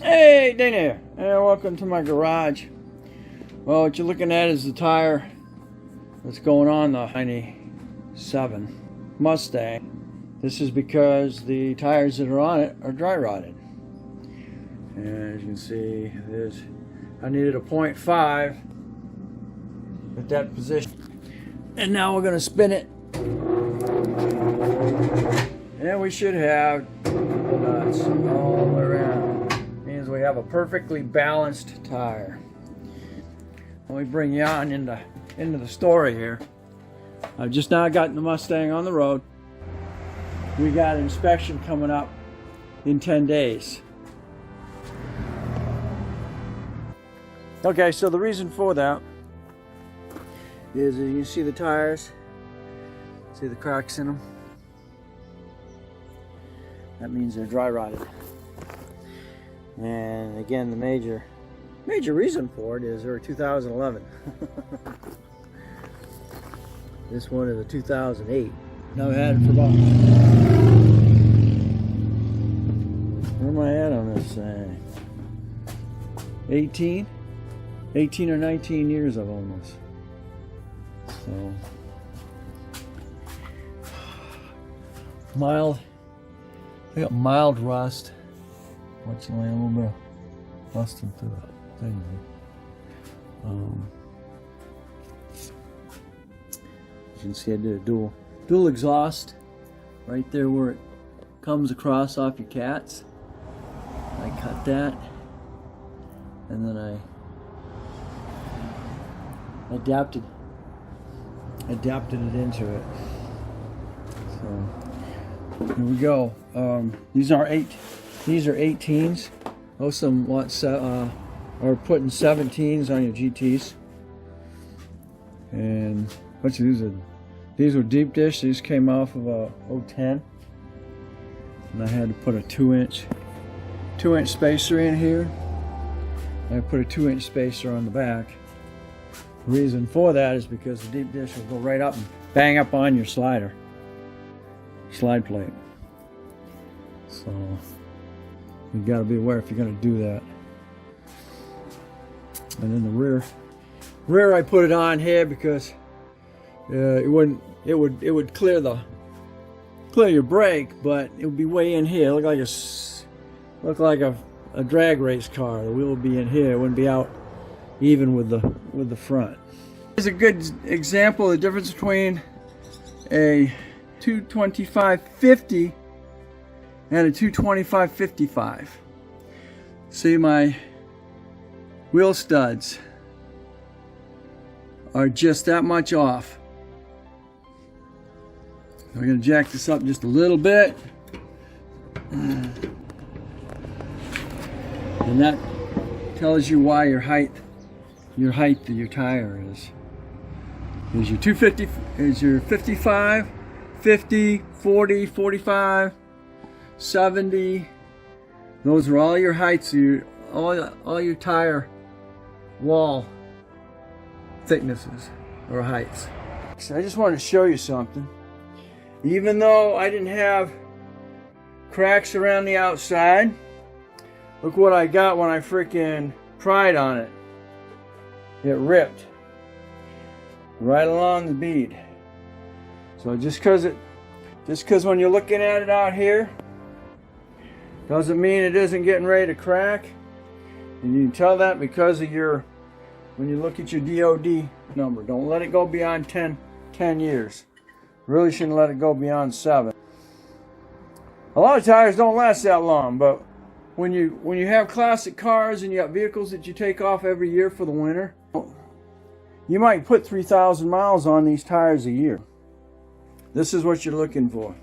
Hey, Dana here, and welcome to my garage. Well, what you're looking at is the tire that's going on the 97 Mustang. This is because the tires that are on it are dry rotted. And as you can see, I needed a 0.5 at that position. And now we're going to spin it. And we should have the nuts all the way around. Means we have a perfectly balanced tire. Let me bring you on into the story here. I've just now gotten the Mustang on the road. We got an inspection coming up in 10 days. Okay, so the reason for that is you can see the tires, see the cracks in them. That means they're dry rotted. And again, the major reason for it is they're a 2011. This one is a 2008. Now I've had it for about, where am I at on this thing? 18 or 19 years I've owned this. So mild, I got mild rust. Fortunately, a little bit of rust into the thing. As you can see, I did a dual exhaust right there where it comes across off your cats. I cut that, and then I adapted it into it. So here we go. These are 18s. Most of them are putting 17s on your GTs. And what's these were deep dish. These came off of a 010. And I had to put a 2-inch spacer in here. I put a 2-inch spacer on the back. The reason for that is because the deep dish will go right up and bang up on your slide plate. So you got to be aware if you're going to do that. And then the rear I put it on here because it would clear your brake, but it would be way in here. Look like a drag race car. The wheel would be in here. It wouldn't be out even with the front. Here's a good example of the difference between a 225/50 and a 225/55. See, my wheel studs are just that much off. We're going to jack this up just a little bit. And that tells you why your height of your tire is your 250, is your 55, 50, 40, 45, 70. Those are all your heights, all your tire wall thicknesses or heights. So I just wanted to show you something. Even though I didn't have cracks around the outside, look what I got when I freaking pried on it. It ripped right along the bead. So just because when you're looking at it out here, doesn't mean it isn't getting ready to crack. And you can tell that because of when you look at your DOD number. Don't let it go beyond 10 years. Really shouldn't let it go beyond 7. A lot of tires don't last that long, but when you have classic cars and you got vehicles that you take off every year for the winter, you might put 3,000 miles on these tires a year. This is what you're looking for.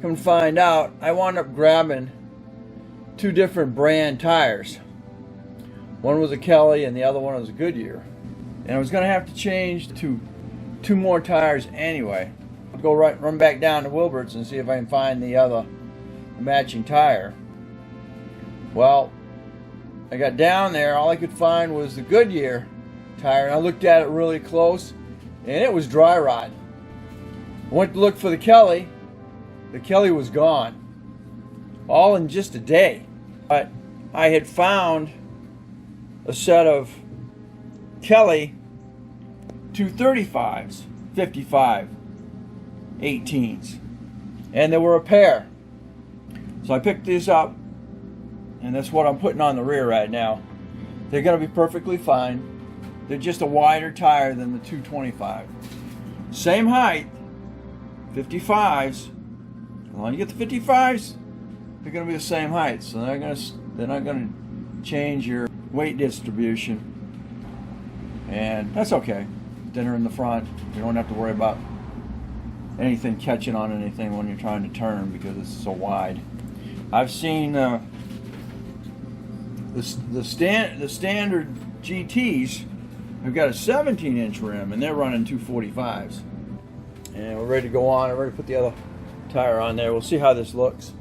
Come to find out, I wound up grabbing 2 different brand tires. One was a Kelly and the other one was a Goodyear. And I was going to have to change to 2 more tires anyway. I'll go run back down to Wilbert's and see if I can find the matching tire. Well, I got down there, all I could find was the Goodyear tire, and I looked at it really close, and it was dry rot. I went to look for the Kelly was gone. All in just a day. But I had found a set of Kelly 235s, 55 18s, and there were a pair. So I picked these up, and that's what I'm putting on the rear right now. They're going to be perfectly fine. They're just a wider tire than the 225. Same height, 55s. When you get the 55s, they're going to be the same height, so they're not going to change your weight distribution, and that's okay. Then are in the front. You don't have to worry about anything catching on anything when you're trying to turn because it's so wide. I've seen the standard GTs have got a 17-inch rim, and they're running 245s. And we're ready to go on. I'm ready to put the other tire on there. We'll see how this looks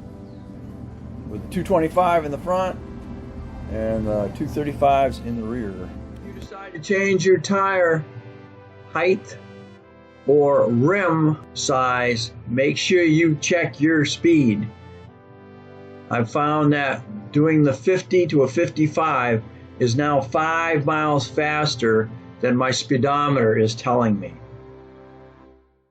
with 225 in the front and 235s in the rear. If you decide to change your tire height or rim size, make sure you check your speed. I've found that doing the 50 to a 55 is now 5 miles faster than my speedometer is telling me.